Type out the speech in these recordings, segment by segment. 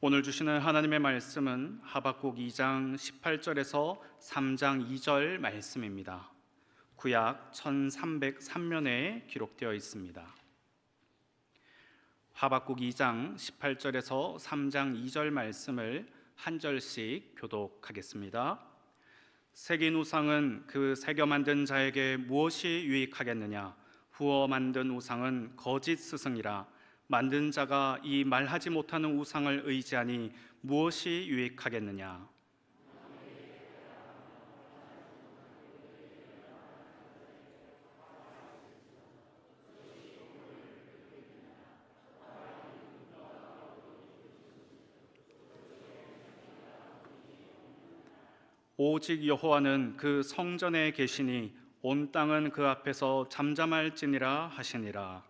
오늘 주시는 하나님의 말씀은 하박국 2장 18절에서 3장 2절 말씀입니다. 구약 1303면에 기록되어 있습니다. 하박국 2장 18절에서 3장 2절 말씀을 한 절씩 교독하겠습니다. 새긴 우상은 그 새겨 만든 자에게 무엇이 유익하겠느냐? 후어 만든 우상은 거짓 스승이라. 만든 자가 이 말하지 못하는 우상을 의지하니 무엇이 유익하겠느냐? 오직 여호와는 그 성전에 계시니 온 땅은 그 앞에서 잠잠할지니라 하시니라.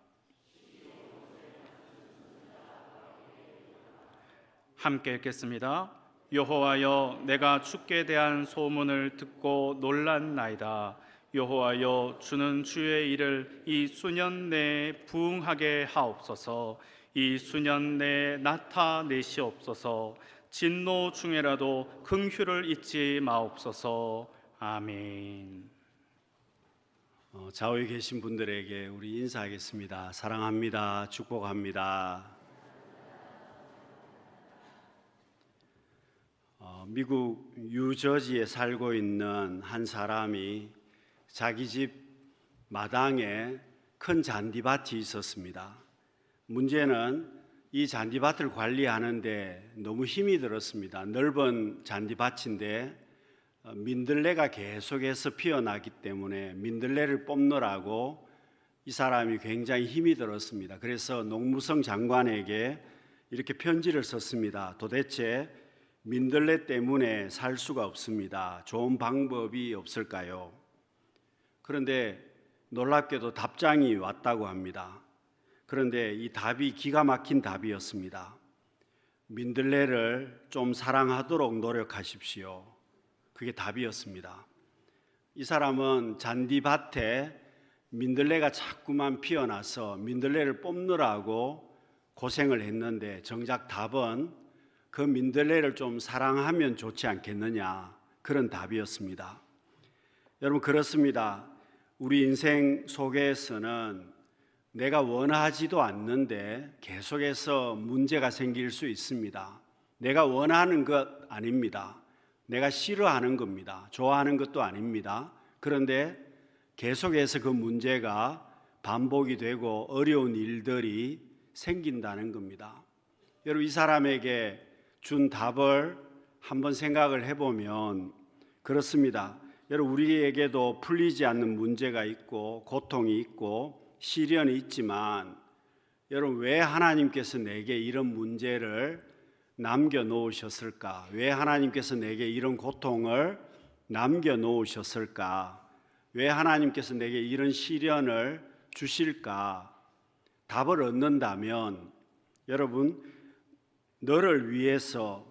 함께 읽겠습니다. 여호와여, 내가 주께 대한 소문을 듣고 놀랐나이다. 여호와여, 주는 주의 일을 이 수년 내에 부응하게 하옵소서. 이 수년 내에 나타내시옵소서. 진노 중에라도 긍휼을 잊지 마옵소서. 아멘. 좌우에 계신 분들에게 우리 인사하겠습니다. 사랑합니다. 축복합니다. 미국 뉴저지에 살고 있는 한 사람이 자기 집 마당에 큰 잔디밭이 있었습니다. 문제는 이 잔디밭을 관리하는데 너무 힘이 들었습니다. 넓은 잔디밭인데 민들레가 계속해서 피어나기 때문에 민들레를 뽑느라고 이 사람이 굉장히 힘이 들었습니다. 그래서 농무성 장관에게 이렇게 편지를 썼습니다. 도대체 민들레 때문에 살 수가 없습니다. 좋은 방법이 없을까요? 그런데 놀랍게도 답장이 왔다고 합니다. 그런데 이 답이 기가 막힌 답이었습니다. 민들레를 좀 사랑하도록 노력하십시오. 그게 답이었습니다. 이 사람은 잔디밭에 민들레가 자꾸만 피어나서 민들레를 뽑느라고 고생을 했는데 정작 답은 그 민들레를 좀 사랑하면 좋지 않겠느냐, 그런 답이었습니다. 여러분, 그렇습니다. 우리 인생 속에서는 내가 원하지도 않는데 계속해서 문제가 생길 수 있습니다. 내가 원하는 것 아닙니다. 내가 싫어하는 겁니다. 좋아하는 것도 아닙니다. 그런데 계속해서 그 문제가 반복이 되고 어려운 일들이 생긴다는 겁니다. 여러분, 이 사람에게 준 답을 한번 생각을 해보면 그렇습니다. 여러분, 우리에게도 풀리지 않는 문제가 있고 고통이 있고 시련이 있지만 여러분, 왜 하나님께서 내게 이런 문제를 남겨놓으셨을까? 왜 하나님께서 내게 이런 고통을 남겨놓으셨을까? 왜 하나님께서 내게 이런 시련을 주실까? 답을 얻는다면 여러분, 너를 위해서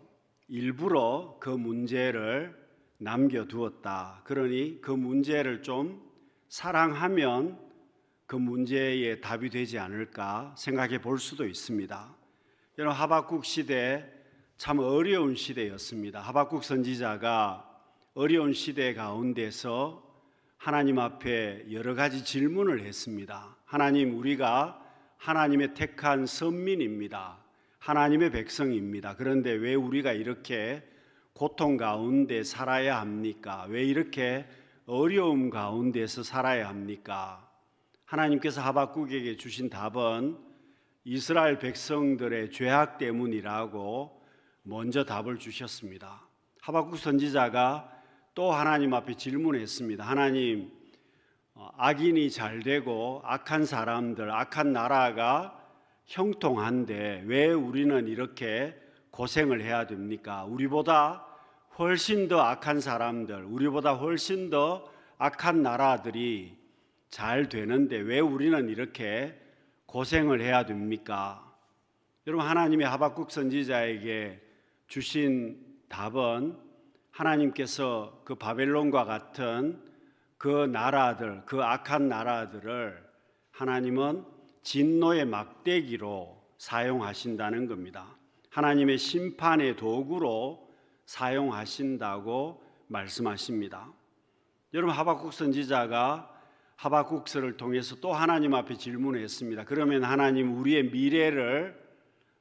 일부러 그 문제를 남겨두었다. 그러니 그 문제를 좀 사랑하면 그 문제의 답이 되지 않을까 생각해 볼 수도 있습니다. 여러분, 하박국 시대 참 어려운 시대였습니다. 하박국 선지자가 어려운 시대 가운데서 하나님 앞에 여러 가지 질문을 했습니다. 하나님, 우리가 하나님의 택한 선민입니다. 하나님의 백성입니다. 그런데 왜 우리가 이렇게 고통 가운데 살아야 합니까? 왜 이렇게 어려움 가운데서 살아야 합니까? 하나님께서 하박국에게 주신 답은 이스라엘 백성들의 죄악 때문이라고 먼저 답을 주셨습니다. 하박국 선지자가 또 하나님 앞에 질문했습니다. 하나님, 악인이 잘 되고 악한 사람들, 악한 나라가 형통한데 왜 우리는 이렇게 고생을 해야 됩니까? 우리보다 훨씬 더 악한 사람들, 우리보다 훨씬 더 악한 나라들이 잘 되는데 왜 우리는 이렇게 고생을 해야 됩니까? 여러분, 하나님의 하박국 선지자에게 주신 답은 하나님께서 그 바벨론과 같은 그 나라들, 그 악한 나라들을 하나님은 진노의 막대기로 사용하신다는 겁니다. 하나님의 심판의 도구로 사용하신다고 말씀하십니다. 여러분, 하박국 선지자가 하박국서를 통해서 또 하나님 앞에 질문했습니다. 그러면 하나님, 우리의 미래를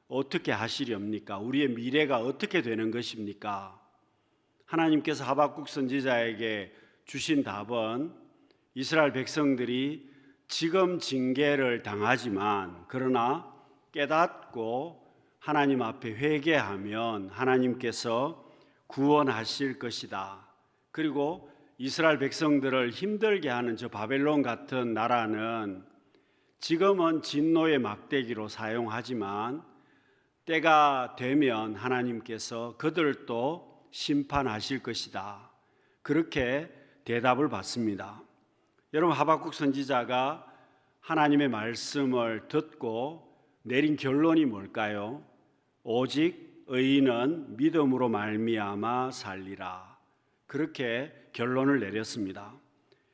어떻게 하시렵니까? 우리의 미래가 어떻게 되는 것입니까? 하나님께서 하박국 선지자에게 주신 답은 이스라엘 백성들이 지금 징계를 당하지만 그러나 깨닫고 하나님 앞에 회개하면 하나님께서 구원하실 것이다. 그리고 이스라엘 백성들을 힘들게 하는 저 바벨론 같은 나라는 지금은 진노의 막대기로 사용하지만 때가 되면 하나님께서 그들도 심판하실 것이다. 그렇게 대답을 받습니다. 여러분, 하박국 선지자가 하나님의 말씀을 듣고 내린 결론이 뭘까요? 오직 의인은 믿음으로 말미암아 살리라. 그렇게 결론을 내렸습니다.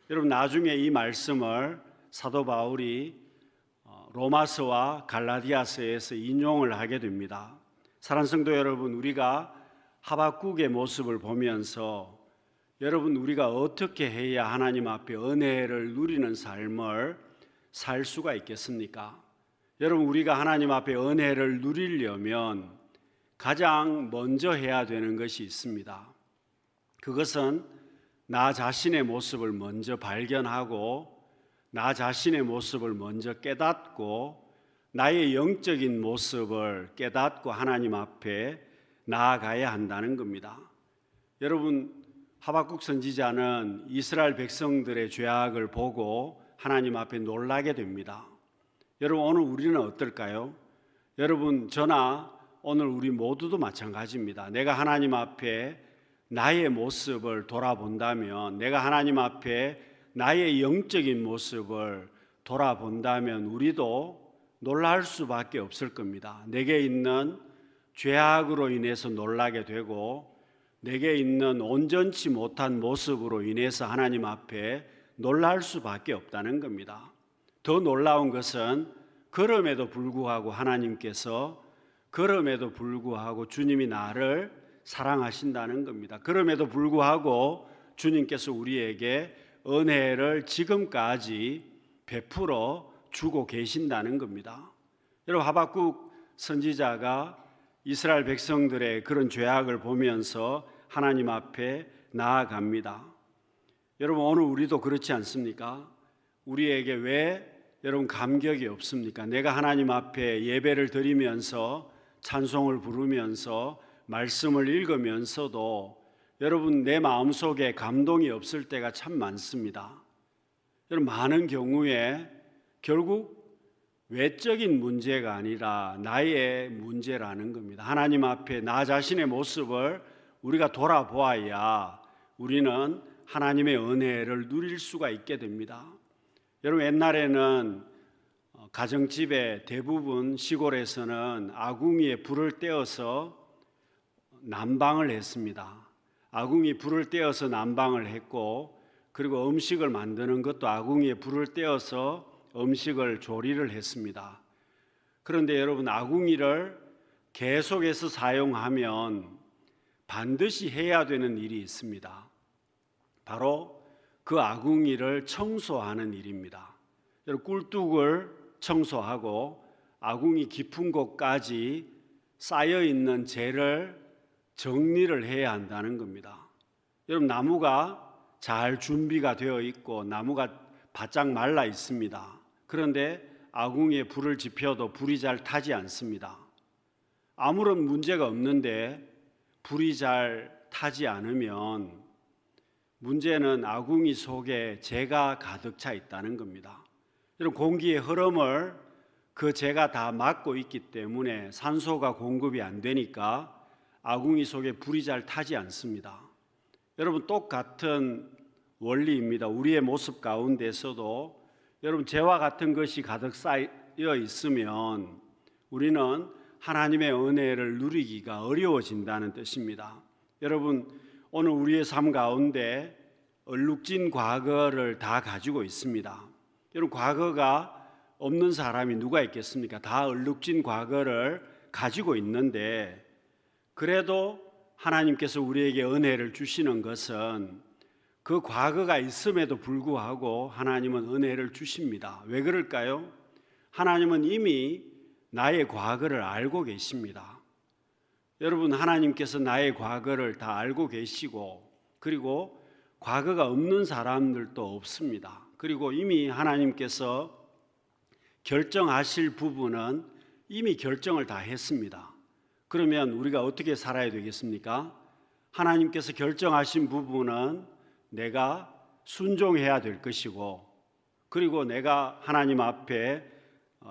여러분, 나중에 이 말씀을 사도 바울이 로마서와 갈라디아서에서 인용을 하게 됩니다. 사랑하는 성도 여러분, 우리가 하박국의 모습을 보면서 여러분, 우리가 어떻게 해야 하나님 앞에 은혜를 누리는 삶을 살 수가 있겠습니까? 여러분, 우리가 하나님 앞에 은혜를 누리려면 가장 먼저 해야 되는 것이 있습니다. 그것은 나 자신의 모습을 먼저 발견하고 나 자신의 모습을 먼저 깨닫고 나의 영적인 모습을 깨닫고 하나님 앞에 나아가야 한다는 겁니다. 여러분, 하박국 선지자는 이스라엘 백성들의 죄악을 보고 하나님 앞에 놀라게 됩니다. 여러분, 오늘 우리는 어떨까요? 여러분, 저나 오늘 우리 모두도 마찬가지입니다. 내가 하나님 앞에 나의 모습을 돌아본다면, 내가 하나님 앞에 나의 영적인 모습을 돌아본다면 우리도 놀랄 수밖에 없을 겁니다. 내게 있는 죄악으로 인해서 놀라게 되고 내게 있는 온전치 못한 모습으로 인해서 하나님 앞에 놀랄 수밖에 없다는 겁니다. 더 놀라운 것은 그럼에도 불구하고 하나님께서 그럼에도 불구하고 주님이 나를 사랑하신다는 겁니다. 그럼에도 불구하고 주님께서 우리에게 은혜를 지금까지 베풀어 주고 계신다는 겁니다. 여러분, 하박국 선지자가 이스라엘 백성들의 그런 죄악을 보면서 하나님 앞에 나아갑니다. 여러분, 오늘 우리도 그렇지 않습니까? 우리에게 왜 여러분 감격이 없습니까? 내가 하나님 앞에 예배를 드리면서 찬송을 부르면서 말씀을 읽으면서도 여러분 내 마음속에 감동이 없을 때가 참 많습니다. 여러분, 많은 경우에 결국 외적인 문제가 아니라 나의 문제라는 겁니다. 하나님 앞에 나 자신의 모습을 우리가 돌아보아야 우리는 하나님의 은혜를 누릴 수가 있게 됩니다. 여러분, 옛날에는 가정집에 대부분 시골에서는 아궁이에 불을 떼어서 난방을 했습니다. 아궁이 불을 떼어서 난방을 했고, 그리고 음식을 만드는 것도 아궁이에 불을 떼어서 음식을 조리를 했습니다. 그런데 여러분, 아궁이를 계속해서 사용하면 반드시 해야 되는 일이 있습니다. 바로 그 아궁이를 청소하는 일입니다. 여러분, 꿀뚝을 청소하고 아궁이 깊은 곳까지 쌓여 있는 재를 정리를 해야 한다는 겁니다. 여러분, 나무가 잘 준비가 되어 있고 나무가 바짝 말라 있습니다. 그런데 아궁이에 불을 지펴도 불이 잘 타지 않습니다. 아무런 문제가 없는데 불이 잘 타지 않으면 문제는 아궁이 속에 재가 가득 차 있다는 겁니다. 여러분, 공기의 흐름을 그 재가 다 막고 있기 때문에 산소가 공급이 안 되니까 아궁이 속에 불이 잘 타지 않습니다. 여러분, 똑같은 원리입니다. 우리의 모습 가운데서도 여러분, 죄와 같은 것이 가득 쌓여 있으면 우리는 하나님의 은혜를 누리기가 어려워진다는 뜻입니다. 여러분, 오늘 우리의 삶 가운데 얼룩진 과거를 다 가지고 있습니다. 여러분, 과거가 없는 사람이 누가 있겠습니까? 다 얼룩진 과거를 가지고 있는데 그래도 하나님께서 우리에게 은혜를 주시는 것은 그 과거가 있음에도 불구하고 하나님은 은혜를 주십니다. 왜 그럴까요? 하나님은 이미 나의 과거를 알고 계십니다. 여러분, 하나님께서 나의 과거를 다 알고 계시고 그리고 과거가 없는 사람들도 없습니다. 그리고 이미 하나님께서 결정하실 부분은 이미 결정을 다 했습니다. 그러면 우리가 어떻게 살아야 되겠습니까? 하나님께서 결정하신 부분은 내가 순종해야 될 것이고 그리고 내가 하나님 앞에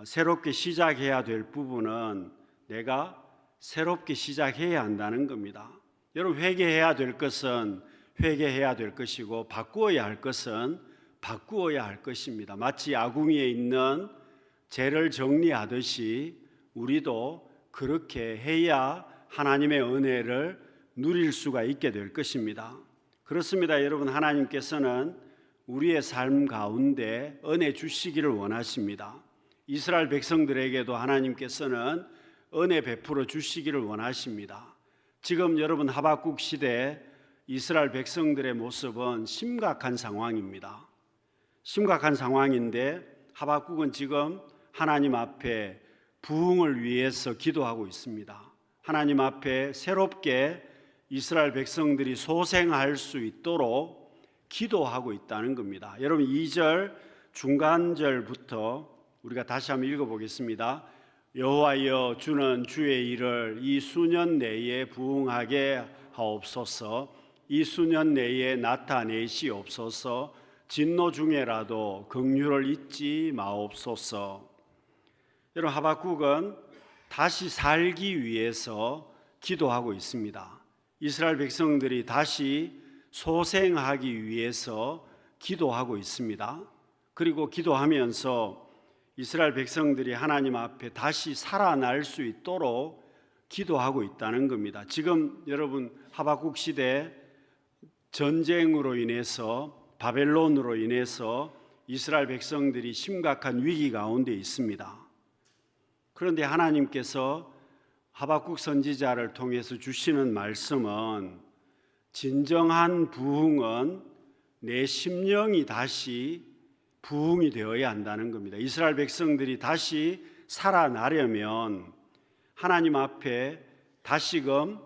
새롭게 시작해야 될 부분은 내가 새롭게 시작해야 한다는 겁니다. 여러분, 회개해야 될 것은 회개해야 될 것이고 바꾸어야 할 것은 바꾸어야 할 것입니다. 마치 아궁이에 있는 재를 정리하듯이 우리도 그렇게 해야 하나님의 은혜를 누릴 수가 있게 될 것입니다. 그렇습니다. 여러분, 하나님께서는 우리의 삶 가운데 은혜 주시기를 원하십니다. 이스라엘 백성들에게도 하나님께서는 은혜 베풀어 주시기를 원하십니다. 지금 여러분, 하박국 시대 이스라엘 백성들의 모습은 심각한 상황입니다. 심각한 상황인데 하박국은 지금 하나님 앞에 부흥을 위해서 기도하고 있습니다. 하나님 앞에 새롭게 이스라엘 백성들이 소생할 수 있도록 기도하고 있다는 겁니다. 여러분, 2절 중간절부터 우리가 다시 한번 읽어보겠습니다. 여호와여, 주는 주의 일을 이 수년 내에 부응하게 하옵소서. 이 수년 내에 나타내시옵소서. 진노 중에라도 긍휼을 잊지 마옵소서. 여러분, 하박국은 다시 살기 위해서 기도하고 있습니다. 이스라엘 백성들이 다시 소생하기 위해서 기도하고 있습니다. 그리고 기도하면서 이스라엘 백성들이 하나님 앞에 다시 살아날 수 있도록 기도하고 있다는 겁니다. 지금 여러분, 하박국 시대 전쟁으로 인해서 바벨론으로 인해서 이스라엘 백성들이 심각한 위기 가운데 있습니다. 그런데 하나님께서 하박국 선지자를 통해서 주시는 말씀은 진정한 부흥은 내 심령이 다시 부흥이 되어야 한다는 겁니다. 이스라엘 백성들이 다시 살아나려면 하나님 앞에 다시금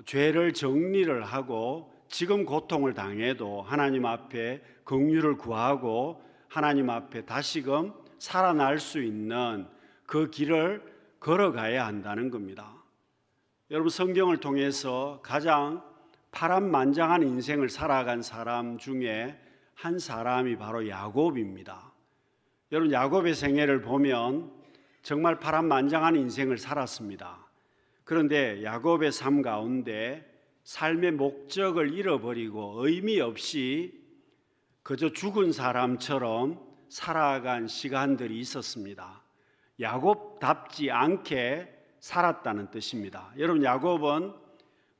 죄를 정리를 하고 지금 고통을 당해도 하나님 앞에 긍휼을 구하고 하나님 앞에 다시금 살아날 수 있는 그 길을 걸어가야 한다는 겁니다. 여러분, 성경을 통해서 가장 파란만장한 인생을 살아간 사람 중에 한 사람이 바로 야곱입니다. 여러분, 야곱의 생애를 보면 정말 파란만장한 인생을 살았습니다. 그런데 야곱의 삶 가운데 삶의 목적을 잃어버리고 의미 없이 그저 죽은 사람처럼 살아간 시간들이 있었습니다. 야곱답지 않게 살았다는 뜻입니다. 여러분, 야곱은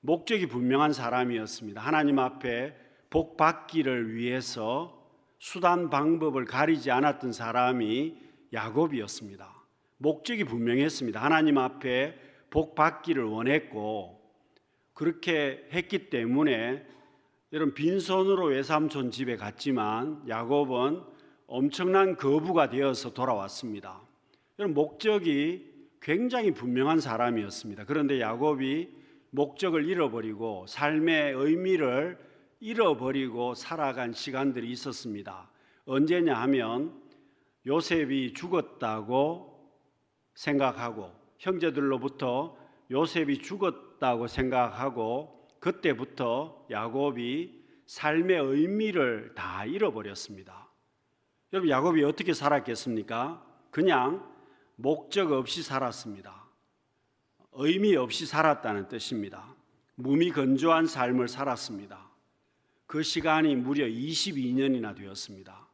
목적이 분명한 사람이었습니다. 하나님 앞에 복 받기를 위해서 수단 방법을 가리지 않았던 사람이 야곱이었습니다. 목적이 분명했습니다. 하나님 앞에 복 받기를 원했고 그렇게 했기 때문에 여러분, 빈손으로 외삼촌 집에 갔지만 야곱은 엄청난 거부가 되어서 돌아왔습니다. 여러분, 목적이 굉장히 분명한 사람이었습니다. 그런데 야곱이 목적을 잃어버리고 삶의 의미를 잃어버리고 살아간 시간들이 있었습니다. 언제냐 하면 요셉이 죽었다고 생각하고 형제들로부터 요셉이 죽었다고 생각하고 그때부터 야곱이 삶의 의미를 다 잃어버렸습니다. 여러분, 야곱이 어떻게 살았겠습니까? 그냥 목적 없이 살았습니다. 의미 없이 살았다는 뜻입니다. 무미건조한 삶을 살았습니다. 그 시간이 무려 22년이나 되었습니다.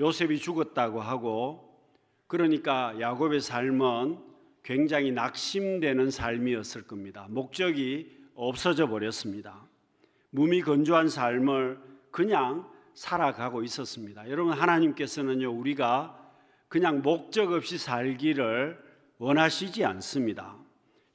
요셉이 죽었다고 하고 그러니까 야곱의 삶은 굉장히 낙심되는 삶이었을 겁니다. 목적이 없어져 버렸습니다. 무미건조한 삶을 그냥 살아가고 있었습니다. 여러분, 하나님께서는요, 우리가 그냥 목적 없이 살기를 원하시지 않습니다.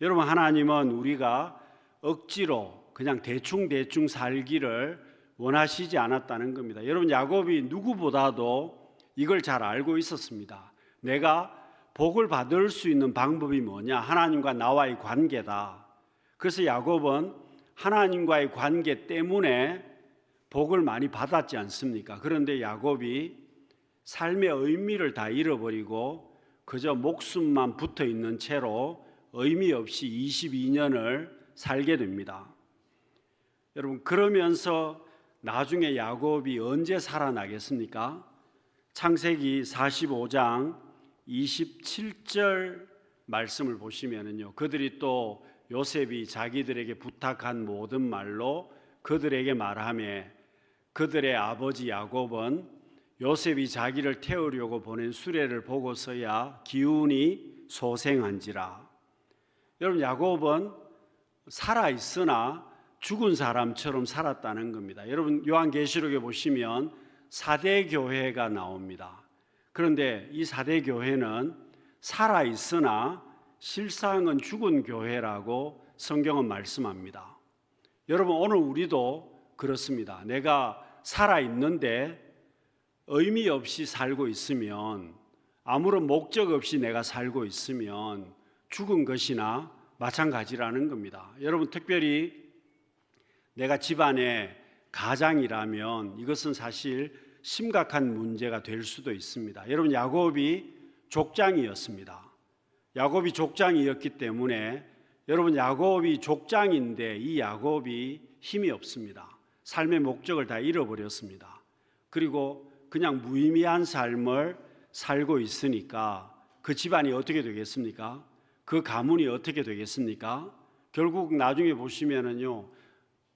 여러분, 하나님은 우리가 억지로 그냥 대충 살기를 원하시지 않았다는 겁니다. 여러분, 야곱이 누구보다도 이걸 잘 알고 있었습니다. 내가 복을 받을 수 있는 방법이 뭐냐? 하나님과 나와의 관계다. 그래서 야곱은 하나님과의 관계 때문에 복을 많이 받았지 않습니까? 그런데 야곱이 삶의 의미를 다 잃어버리고 그저 목숨만 붙어 있는 채로 의미 없이 22년을 살게 됩니다. 여러분, 그러면서 나중에 야곱이 언제 살아나겠습니까? 창세기 45장 27절 말씀을 보시면은요, 그들이 또 요셉이 자기들에게 부탁한 모든 말로 그들에게 말하며 그들의 아버지 야곱은 요셉이 자기를 태우려고 보낸 수레를 보고서야 기운이 소생한지라. 여러분, 야곱은 살아있으나 죽은 사람처럼 살았다는 겁니다. 여러분, 요한계시록에 보시면 사대교회가 나옵니다. 그런데 이 사대교회는 살아있으나 실상은 죽은 교회라고 성경은 말씀합니다. 여러분, 오늘 우리도 그렇습니다. 내가 살아있는데 의미 없이 살고 있으면, 아무런 목적 없이 내가 살고 있으면 죽은 것이나 마찬가지라는 겁니다. 여러분, 특별히 내가 집안의 가장이라면 이것은 사실 심각한 문제가 될 수도 있습니다. 여러분, 야곱이 족장이었습니다. 야곱이 족장이었기 때문에 여러분, 야곱이 족장인데 이 야곱이 힘이 없습니다. 삶의 목적을 다 잃어버렸습니다. 그리고 그냥 무의미한 삶을 살고 있으니까 그 집안이 어떻게 되겠습니까? 그 가문이 어떻게 되겠습니까? 결국 나중에 보시면은요,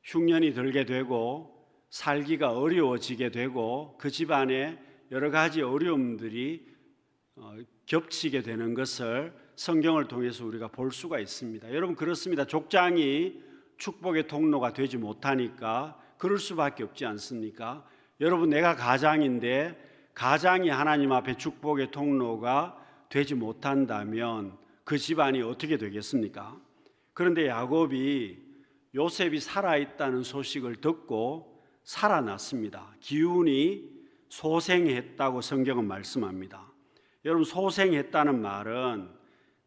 흉년이 들게 되고 살기가 어려워지게 되고 그 집안에 여러 가지 어려움들이 겹치게 되는 것을 성경을 통해서 우리가 볼 수가 있습니다. 여러분, 그렇습니다. 족장이 축복의 통로가 되지 못하니까 그럴 수밖에 없지 않습니까? 여러분, 내가 가장인데 가장이 하나님 앞에 축복의 통로가 되지 못한다면 그 집안이 어떻게 되겠습니까? 그런데 야곱이 요셉이 살아있다는 소식을 듣고 살아났습니다. 기운이 소생했다고 성경은 말씀합니다. 여러분, 소생했다는 말은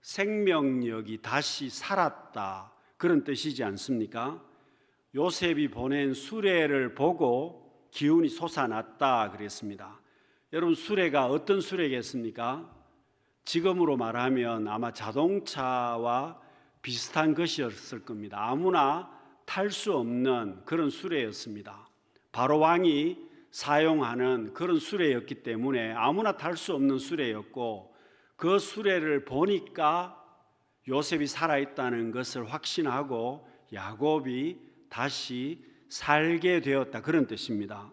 생명력이 다시 살았다, 그런 뜻이지 않습니까? 요셉이 보낸 수레를 보고 기운이 솟아났다 그랬습니다. 여러분, 수레가 어떤 수레겠습니까? 지금으로 말하면 아마 자동차와 비슷한 것이었을 겁니다. 아무나 탈 수 없는 그런 수레였습니다. 바로 왕이 사용하는 그런 수레였기 때문에 아무나 탈 수 없는 수레였고, 그 수레를 보니까 요셉이 살아있다는 것을 확신하고 야곱이 다시 살게 되었다, 그런 뜻입니다.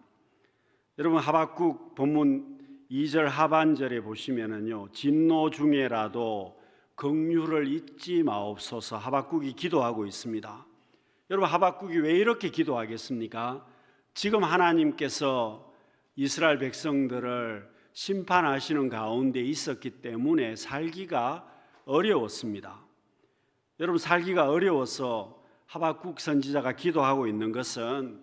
여러분, 하박국 본문 2절 하반절에 보시면은요, 진노 중에라도 긍휼을 잊지 마옵소서 하박국이 기도하고 있습니다. 여러분, 하박국이 왜 이렇게 기도하겠습니까? 지금 하나님께서 이스라엘 백성들을 심판하시는 가운데 있었기 때문에 살기가 어려웠습니다. 여러분, 살기가 어려워서 하박국 선지자가 기도하고 있는 것은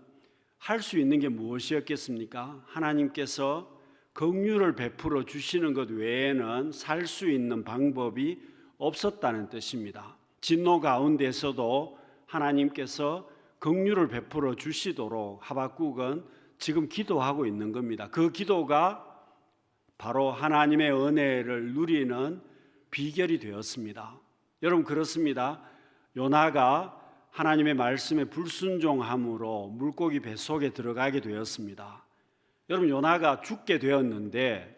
할 수 있는 게 무엇이었겠습니까? 하나님께서 긍휼을 베풀어 주시는 것 외에는 살 수 있는 방법이 없었다는 뜻입니다. 진노 가운데서도 하나님께서 긍휼을 베풀어 주시도록 하박국은 지금 기도하고 있는 겁니다. 그 기도가 바로 하나님의 은혜를 누리는 비결이 되었습니다. 여러분, 그렇습니다. 요나가 하나님의 말씀에 불순종함으로 물고기 뱃속에 들어가게 되었습니다. 여러분, 요나가 죽게 되었는데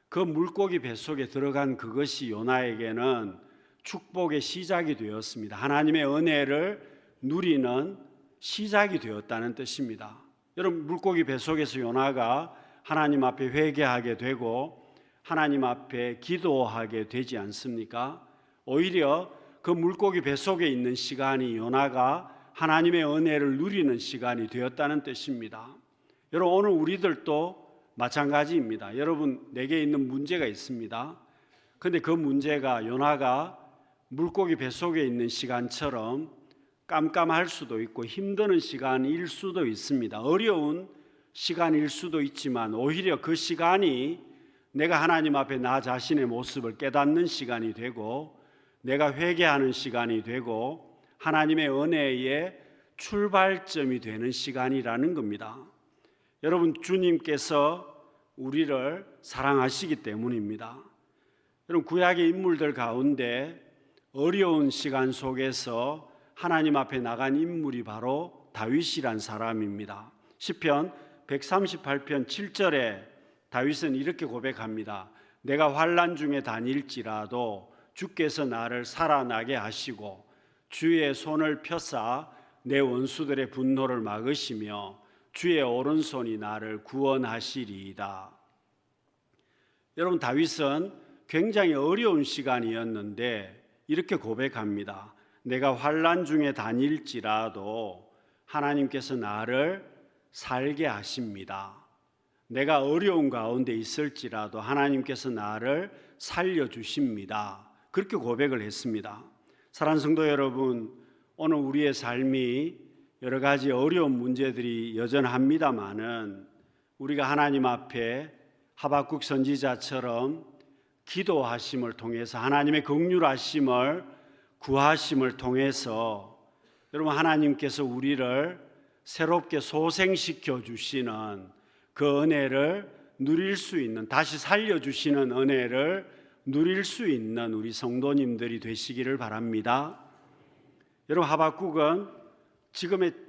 그 물고기 뱃속에 들어간 그것이 요나에게는 축복의 시작이 되었습니다. 하나님의 은혜를 누리는 시작이 되었다는 뜻입니다. 여러분, 물고기 뱃속에서 요나가 하나님 앞에 회개하게 되고 하나님 앞에 기도하게 되지 않습니까? 오히려 그 물고기 뱃속에 있는 시간이 요나가 하나님의 은혜를 누리는 시간이 되었다는 뜻입니다. 여러분, 오늘 우리들도 마찬가지입니다. 여러분, 내게 있는 문제가 있습니다. 그런데 그 문제가 요나가 물고기 뱃속에 있는 시간처럼 깜깜할 수도 있고 힘드는 시간일 수도 있습니다. 어려운 시간일 수도 있지만 오히려 그 시간이 내가 하나님 앞에 나 자신의 모습을 깨닫는 시간이 되고 내가 회개하는 시간이 되고 하나님의 은혜의 출발점이 되는 시간이라는 겁니다. 여러분, 주님께서 우리를 사랑하시기 때문입니다. 여러분, 구약의 인물들 가운데 어려운 시간 속에서 하나님 앞에 나간 인물이 바로 다윗이란 사람입니다. 시편 138편 7절에 다윗은 이렇게 고백합니다. 내가 환난 중에 다닐지라도 주께서 나를 살아나게 하시고 주의 손을 펴사 내 원수들의 분노를 막으시며 주의 오른손이 나를 구원하시리이다. 여러분, 다윗은 굉장히 어려운 시간이었는데 이렇게 고백합니다. 내가 환난 중에 다닐지라도 하나님께서 나를 살게 하십니다. 내가 어려운 가운데 있을지라도 하나님께서 나를 살려주십니다. 그렇게 고백을 했습니다. 사랑하는 성도 여러분, 오늘 우리의 삶이 여러 가지 어려운 문제들이 여전합니다마는 우리가 하나님 앞에 하박국 선지자처럼 기도하심을 통해서 하나님의 긍휼하심을 구하심을 통해서 여러분, 하나님께서 우리를 새롭게 소생시켜 주시는 그 은혜를 누릴 수 있는, 다시 살려주시는 은혜를 누릴 수 있는 우리 성도님들이 되시기를 바랍니다. 여러분, 하박국은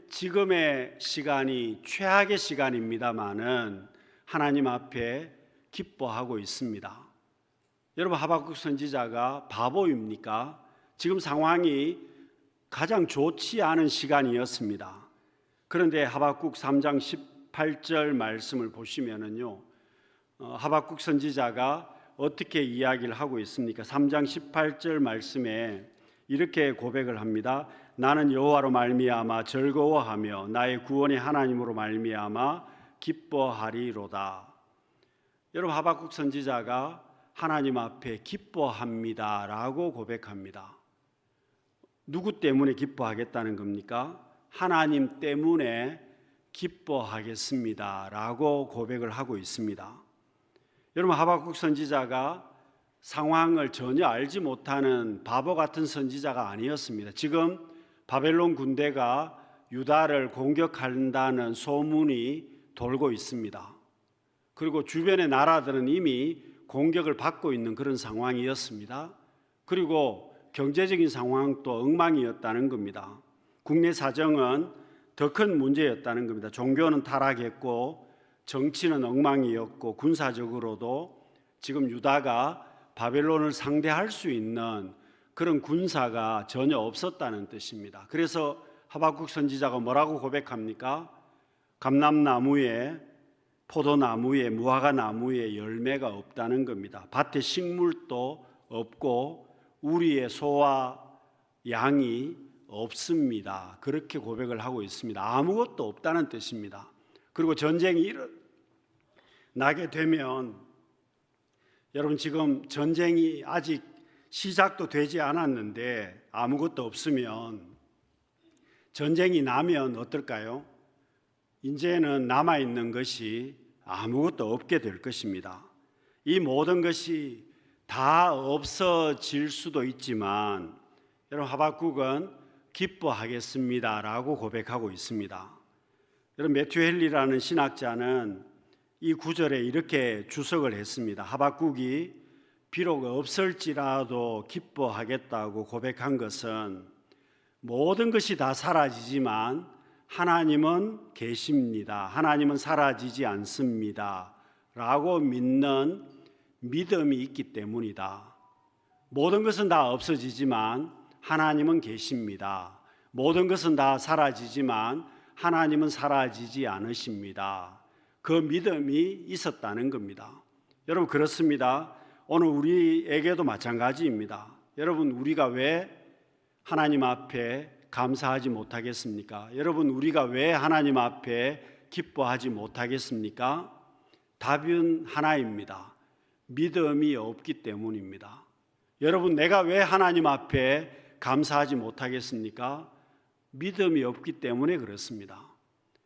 지금의 시간이 최악의 시간입니다마는 하나님 앞에 기뻐하고 있습니다. 여러분, 하박국 선지자가 바보입니까? 지금 상황이 가장 좋지 않은 시간이었습니다. 그런데 하박국 3장 18절 말씀을 보시면은요, 하박국 선지자가 어떻게 이야기를 하고 있습니까? 3장 18절 말씀에 이렇게 고백을 합니다. 나는 여호와로 말미암아 즐거워하며 나의 구원의 하나님으로 말미암아 기뻐하리로다. 여러분, 하박국 선지자가 하나님 앞에 기뻐합니다라고 고백합니다. 누구 때문에 기뻐하겠다는 겁니까? 하나님 때문에 기뻐하겠습니다라고 고백을 하고 있습니다. 여러분, 하박국 선지자가 상황을 전혀 알지 못하는 바보 같은 선지자가 아니었습니다. 지금 바벨론 군대가 유다를 공격한다는 소문이 돌고 있습니다. 그리고 주변의 나라들은 이미 공격을 받고 있는 그런 상황이었습니다. 그리고 경제적인 상황도 엉망이었다는 겁니다. 국내 사정은 더 큰 문제였다는 겁니다. 종교는 타락했고 정치는 엉망이었고 군사적으로도 지금 유다가 바벨론을 상대할 수 있는 그런 군사가 전혀 없었다는 뜻입니다. 그래서 하박국 선지자가 뭐라고 고백합니까? 감람나무에, 포도나무에, 무화과나무에 열매가 없다는 겁니다. 밭에 식물도 없고 우리의 소와 양이 없습니다. 그렇게 고백을 하고 있습니다. 아무것도 없다는 뜻입니다. 그리고 전쟁이 나게 되면, 여러분, 지금 전쟁이 아직 시작도 되지 않았는데 아무것도 없으면 전쟁이 나면 어떨까요? 이제는 남아있는 것이 아무것도 없게 될 것입니다. 이 모든 것이 다 없어질 수도 있지만 여러분, 하박국은 기뻐하겠습니다라고 고백하고 있습니다. 여러분, 매튜 헨리라는 신학자는 이 구절에 이렇게 주석을 했습니다. 하박국이 비록 없을지라도 기뻐하겠다고 고백한 것은 모든 것이 다 사라지지만 하나님은 계십니다. 하나님은 사라지지 않습니다. 라고 믿는 믿음이 있기 때문이다. 모든 것은 다 없어지지만 하나님은 계십니다. 모든 것은 다 사라지지만 하나님은 사라지지 않으십니다. 그 믿음이 있었다는 겁니다. 여러분, 그렇습니다. 오늘 우리에게도 마찬가지입니다. 여러분, 우리가 왜 하나님 앞에 감사하지 못하겠습니까? 여러분, 우리가 왜 하나님 앞에 기뻐하지 못하겠습니까? 답은 하나입니다. 믿음이 없기 때문입니다. 여러분, 내가 왜 하나님 앞에 감사하지 못하겠습니까? 믿음이 없기 때문에 그렇습니다.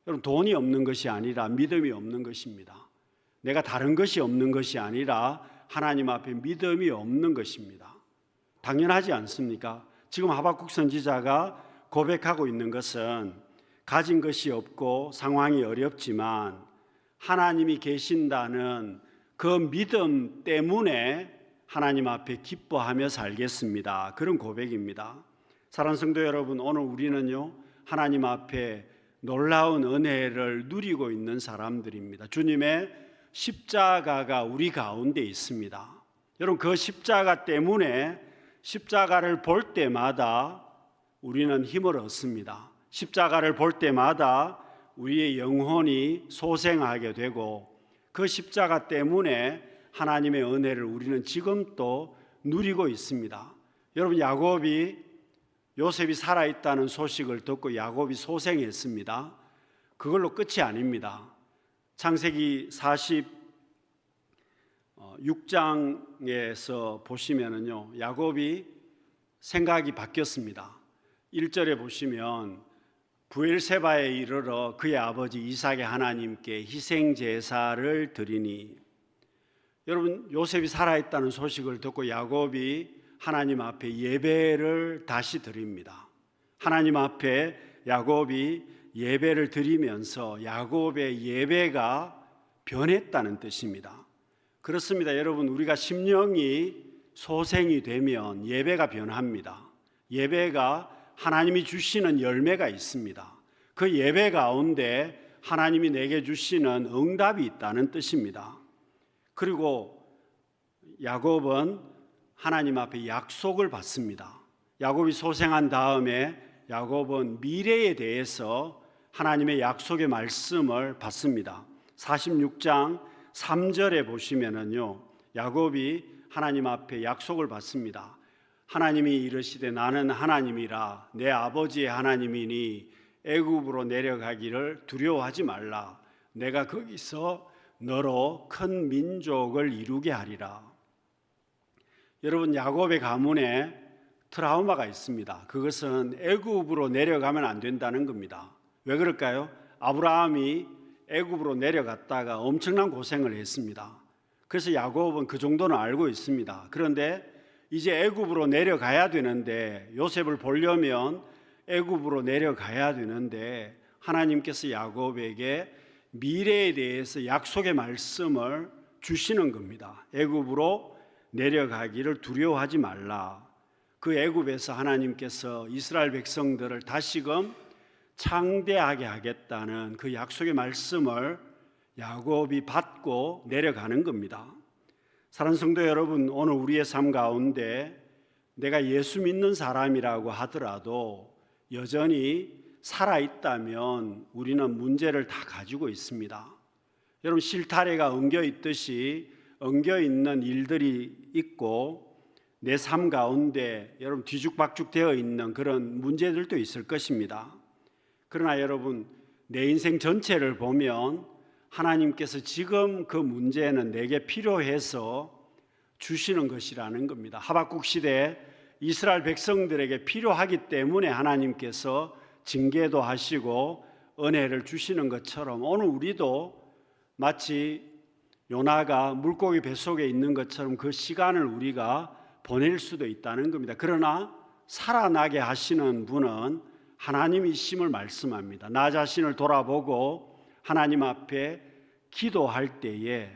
여러분, 돈이 없는 것이 아니라 믿음이 없는 것입니다. 내가 다른 것이 없는 것이 아니라 하나님 앞에 믿음이 없는 것입니다. 당연하지 않습니까? 지금 하박국 선지자가 고백하고 있는 것은 가진 것이 없고 상황이 어렵지만 하나님이 계신다는 그 믿음 때문에 하나님 앞에 기뻐하며 살겠습니다. 그런 고백입니다. 사랑하는 성도 여러분, 오늘 우리는요, 하나님 앞에 놀라운 은혜를 누리고 있는 사람들입니다. 주님의 십자가가 우리 가운데 있습니다. 여러분, 그 십자가 때문에 십자가를 볼 때마다 우리는 힘을 얻습니다. 십자가를 볼 때마다 우리의 영혼이 소생하게 되고 그 십자가 때문에 하나님의 은혜를 우리는 지금도 누리고 있습니다. 여러분, 야곱이 요셉이 살아있다는 소식을 듣고 야곱이 소생했습니다. 그걸로 끝이 아닙니다. 창세기 46장에서 보시면은요, 야곱이 생각이 바뀌었습니다. 1절에 보시면 부엘세바에 이르러 그의 아버지 이삭의 하나님께 희생 제사를 드리니, 여러분, 요셉이 살아있다는 소식을 듣고 야곱이 하나님 앞에 예배를 다시 드립니다. 하나님 앞에 야곱이 예배를 드리면서 야곱의 예배가 변했다는 뜻입니다. 그렇습니다. 여러분, 우리가 심령이 소생이 되면 예배가 변합니다. 예배가 하나님이 주시는 열매가 있습니다. 그 예배 가운데 하나님이 내게 주시는 응답이 있다는 뜻입니다. 그리고 야곱은 하나님 앞에 약속을 받습니다. 야곱이 소생한 다음에 야곱은 미래에 대해서 하나님의 약속의 말씀을 받습니다. 46장 3절에 보시면은요, 야곱이 하나님 앞에 약속을 받습니다. 하나님이 이르시되 나는 하나님이라 내 아버지의 하나님이니 애굽으로 내려가기를 두려워하지 말라. 내가 거기서 너로 큰 민족을 이루게 하리라. 여러분, 야곱의 가문에 트라우마가 있습니다. 그것은 애굽으로 내려가면 안 된다는 겁니다. 왜 그럴까요? 아브라함이 애굽으로 내려갔다가 엄청난 고생을 했습니다. 그래서 야곱은 그 정도는 알고 있습니다. 그런데 이제 애굽으로 내려가야 되는데, 요셉을 보려면 애굽으로 내려가야 되는데 하나님께서 야곱에게 미래에 대해서 약속의 말씀을 주시는 겁니다. 애굽으로 내려가기를 두려워하지 말라. 그 애굽에서 하나님께서 이스라엘 백성들을 다시금 창대하게 하겠다는 그 약속의 말씀을 야곱이 받고 내려가는 겁니다. 사랑하는 성도 여러분, 오늘 우리의 삶 가운데 내가 예수 믿는 사람이라고 하더라도 여전히 살아있다면 우리는 문제를 다 가지고 있습니다. 여러분, 실타래가 엉겨 있듯이 엉겨 있는 일들이 있고 내 삶 가운데 여러분 뒤죽박죽 되어 있는 그런 문제들도 있을 것입니다. 그러나 여러분, 내 인생 전체를 보면 하나님께서 지금 그 문제는 내게 필요해서 주시는 것이라는 겁니다. 하박국 시대에 이스라엘 백성들에게 필요하기 때문에 하나님께서 징계도 하시고 은혜를 주시는 것처럼 오늘 우리도 마치 요나가 물고기 뱃속에 있는 것처럼 그 시간을 우리가 보낼 수도 있다는 겁니다. 그러나 살아나게 하시는 분은 하나님이심을 말씀합니다. 나 자신을 돌아보고 하나님 앞에 기도할 때에,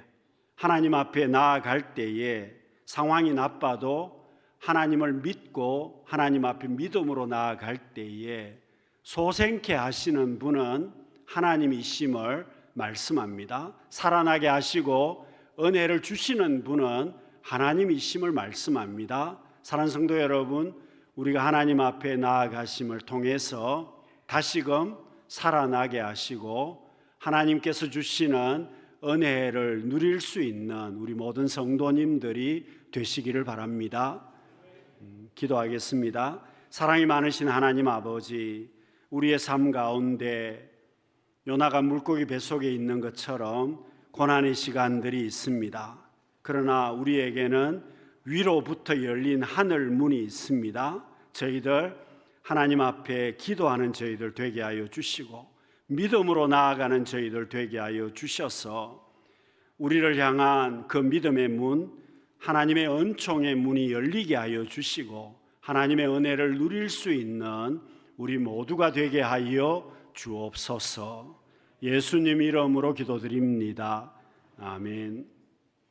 하나님 앞에 나아갈 때에 상황이 나빠도 하나님을 믿고 하나님 앞에 믿음으로 나아갈 때에 소생케 하시는 분은 하나님이심을 말씀합니다. 살아나게 하시고 은혜를 주시는 분은 하나님이심을 말씀합니다. 사랑하는 성도 여러분, 우리가 하나님 앞에 나아가심을 통해서 다시금 살아나게 하시고 하나님께서 주시는 은혜를 누릴 수 있는 우리 모든 성도님들이 되시기를 바랍니다. 기도하겠습니다. 사랑이 많으신 하나님 아버지, 우리의 삶 가운데 요나가 물고기 뱃속에 있는 것처럼 고난의 시간들이 있습니다. 그러나 우리에게는 위로부터 열린 하늘 문이 있습니다. 저희들 하나님 앞에 기도하는 저희들 되게 하여 주시고 믿음으로 나아가는 저희들 되게 하여 주셔서 우리를 향한 그 믿음의 문, 하나님의 은총의 문이 열리게 하여 주시고 하나님의 은혜를 누릴 수 있는 우리 모두가 되게 하여 주옵소서. 예수님 이름으로 기도드립니다. 아멘.